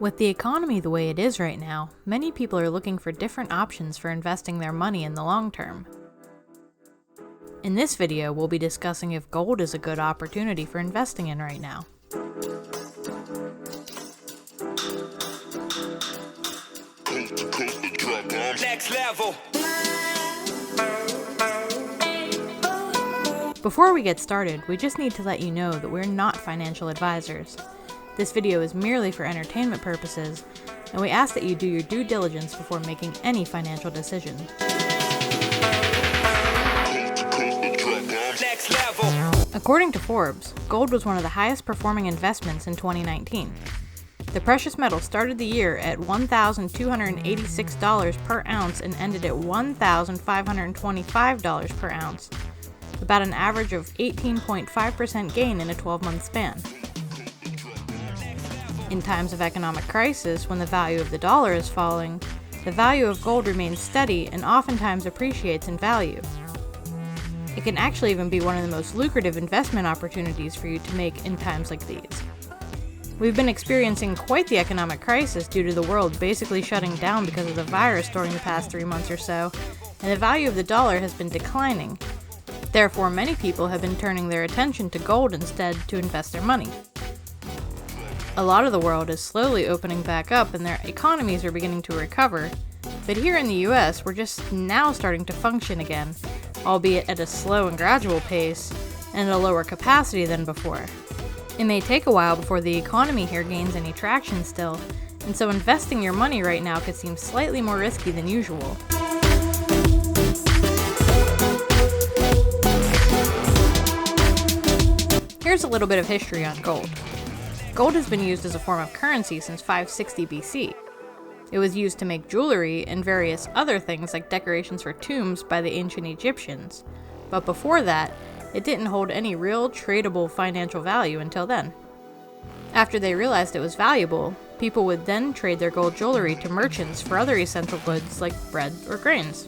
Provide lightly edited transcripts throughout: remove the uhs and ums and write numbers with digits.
With the economy the way it is right now, many people are looking for different options for investing their money in the long term. In this video, we'll be discussing if gold is a good opportunity for investing in right now. Next level. Before we get started, we just need to let you know that we're not financial advisors. This video is merely for entertainment purposes, and we ask that you do your due diligence before making any financial decision. Next level. According to Forbes, gold was one of the highest performing investments in 2019. The precious metal started the year at $1,286 per ounce and ended at $1,525 per ounce, about an average of 18.5% gain in a 12-month span. In times of economic crisis, when the value of the dollar is falling, the value of gold remains steady and oftentimes appreciates in value. It can actually even be one of the most lucrative investment opportunities for you to make in times like these. We've been experiencing quite the economic crisis due to the world basically shutting down because of the virus during the past 3 months or so, and the value of the dollar has been declining. Therefore, many people have been turning their attention to gold instead to invest their money. A lot of the world is slowly opening back up and their economies are beginning to recover, but here in the US, we're just now starting to function again, albeit at a slow and gradual pace and at a lower capacity than before. It may take a while before the economy here gains any traction still, and so investing your money right now could seem slightly more risky than usual. Here's a little bit of history on gold. Gold has been used as a form of currency since 560 BC. It was used to make jewelry and various other things like decorations for tombs by the ancient Egyptians. But before that, it didn't hold any real tradable financial value until then. After they realized it was valuable, people would then trade their gold jewelry to merchants for other essential goods like bread or grains.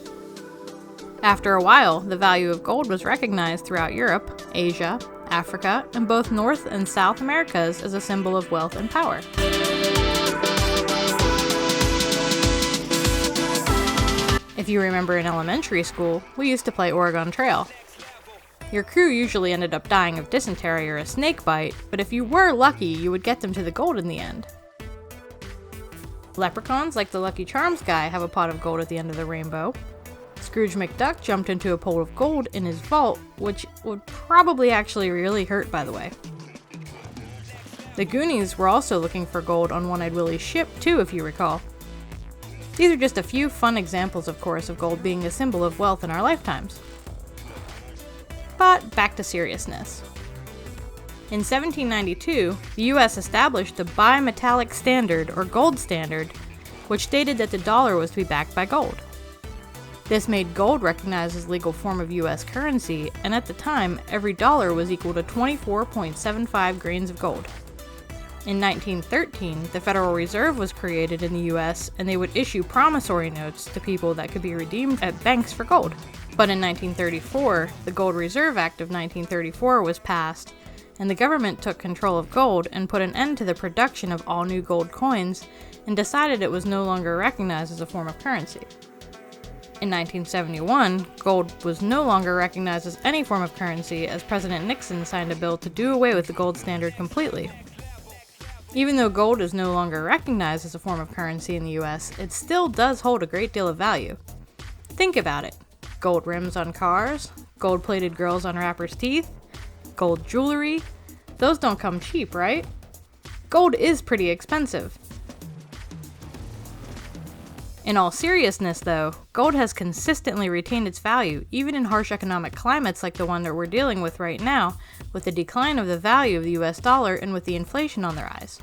After a while, the value of gold was recognized throughout Europe, Asia, Africa, and both North and South Americas as a symbol of wealth and power. If you remember in elementary school, we used to play Oregon Trail. Your crew usually ended up dying of dysentery or a snake bite, but if you were lucky, you would get them to the gold in the end. Leprechauns, like the Lucky Charms guy, have a pot of gold at the end of the rainbow. Scrooge McDuck jumped into a pool of gold in his vault, which would probably actually really hurt, by the way. The Goonies were also looking for gold on One-Eyed Willie's ship, too, if you recall. These are just a few fun examples, of course, of gold being a symbol of wealth in our lifetimes. But back to seriousness. In 1792, the US established the bimetallic standard, or gold standard, which stated that the dollar was to be backed by gold. This made gold recognized as a legal form of US currency, and at the time, every dollar was equal to 24.75 grains of gold. In 1913, the Federal Reserve was created in the US, and they would issue promissory notes to people that could be redeemed at banks for gold. But in 1934, the Gold Reserve Act of 1934 was passed, and the government took control of gold and put an end to the production of all new gold coins, and decided it was no longer recognized as a form of currency. In 1971, gold was no longer recognized as any form of currency, as President Nixon signed a bill to do away with the gold standard completely. Even though gold is no longer recognized as a form of currency in the US, it still does hold a great deal of value. Think about it. Gold rims on cars, gold-plated girls on rappers' teeth, gold jewelry. Those don't come cheap, right? Gold is pretty expensive. In all seriousness, though, gold has consistently retained its value, even in harsh economic climates like the one that we're dealing with right now, with the decline of the value of the US dollar and with the inflation on the rise.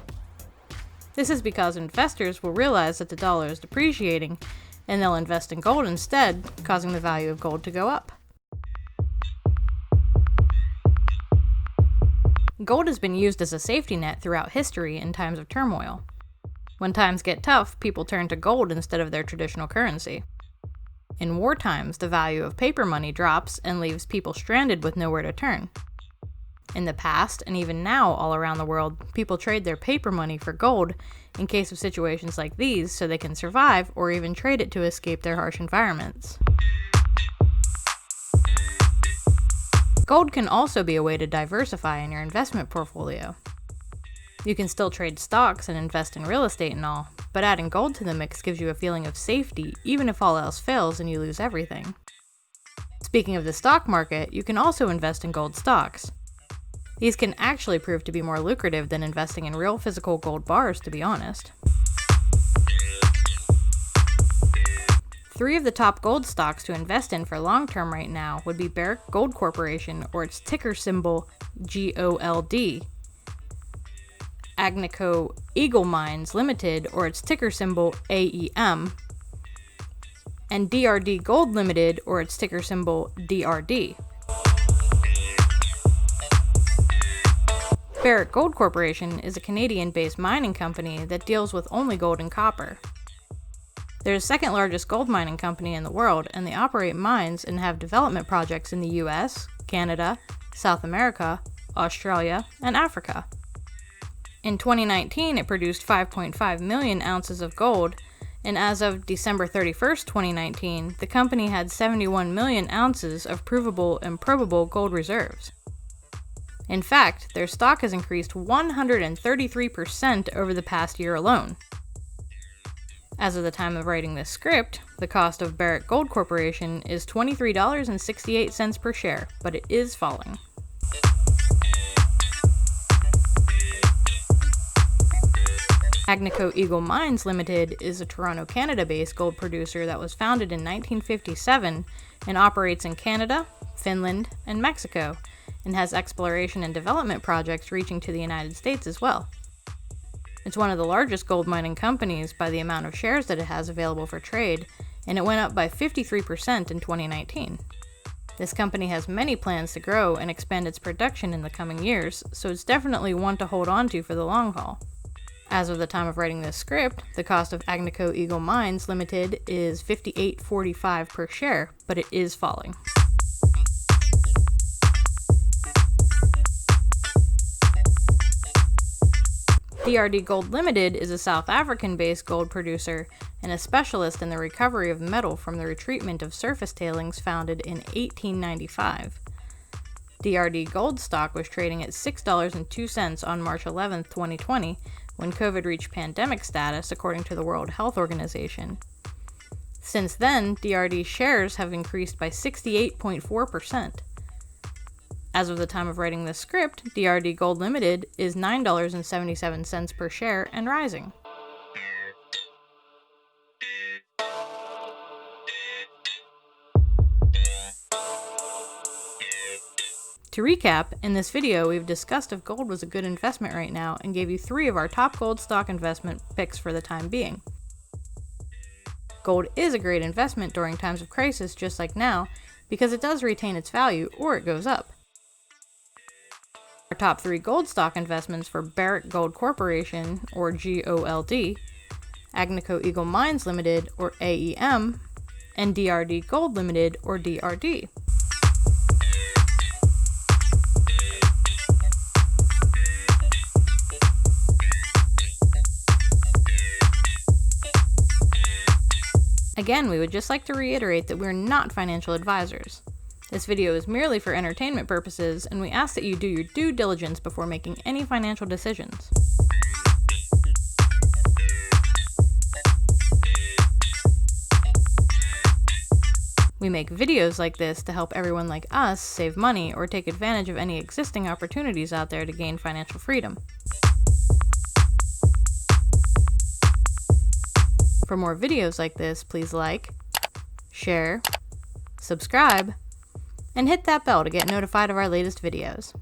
This is because investors will realize that the dollar is depreciating, and they'll invest in gold instead, causing the value of gold to go up. Gold has been used as a safety net throughout history in times of turmoil. When times get tough, people turn to gold instead of their traditional currency. In war times, the value of paper money drops and leaves people stranded with nowhere to turn. In the past, and even now all around the world, people trade their paper money for gold in case of situations like these so they can survive or even trade it to escape their harsh environments. Gold can also be a way to diversify in your investment portfolio. You can still trade stocks and invest in real estate and all, but adding gold to the mix gives you a feeling of safety even if all else fails and you lose everything. Speaking of the stock market, you can also invest in gold stocks. These can actually prove to be more lucrative than investing in real physical gold bars, to be honest. 3 of the top gold stocks to invest in for long term right now would be Barrick Gold Corporation, or its ticker symbol GOLD, Agnico Eagle Mines Limited, or its ticker symbol AEM, and DRD Gold Limited, or its ticker symbol DRD. Barrick Gold Corporation is a Canadian-based mining company that deals with only gold and copper. They're the second largest gold mining company in the world, and they operate mines and have development projects in the US, Canada, South America, Australia, and Africa. In 2019, it produced 5.5 million ounces of gold, and as of December 31st, 2019, the company had 71 million ounces of provable and probable gold reserves. In fact, their stock has increased 133% over the past year alone. As of the time of writing this script, the cost of Barrick Gold Corporation is $23.68 per share, but it is falling. Agnico Eagle Mines Limited is a Toronto, Canada-based gold producer that was founded in 1957 and operates in Canada, Finland, and Mexico, and has exploration and development projects reaching to the United States as well. It's one of the largest gold mining companies by the amount of shares that it has available for trade, and it went up by 53% in 2019. This company has many plans to grow and expand its production in the coming years, so it's definitely one to hold on to for the long haul. As of the time of writing this script, the cost of Agnico Eagle Mines Limited is $58.45 per share, but it is falling. DRD Gold Limited is a South African-based gold producer and a specialist in the recovery of metal from the retreatment of surface tailings founded in 1895. DRD Gold stock was trading at $6.02 on March 11, 2020, when COVID reached pandemic status according to the World Health Organization. Since then, DRD shares have increased by 68.4%. As of the time of writing this script, DRD Gold Limited is $9.77 per share and rising. To recap, in this video we've discussed if gold was a good investment right now and gave you 3 of our top gold stock investment picks for the time being. Gold is a great investment during times of crisis just like now because it does retain its value or it goes up. Our top 3 gold stock investments for Barrick Gold Corporation, or GOLD, Agnico Eagle Mines Limited, or AEM, and DRD Gold Limited, or DRD. Again, we would just like to reiterate that we're not financial advisors. This video is merely for entertainment purposes, and we ask that you do your due diligence before making any financial decisions. We make videos like this to help everyone like us save money or take advantage of any existing opportunities out there to gain financial freedom. For more videos like this, please like, share, subscribe, and hit that bell to get notified of our latest videos.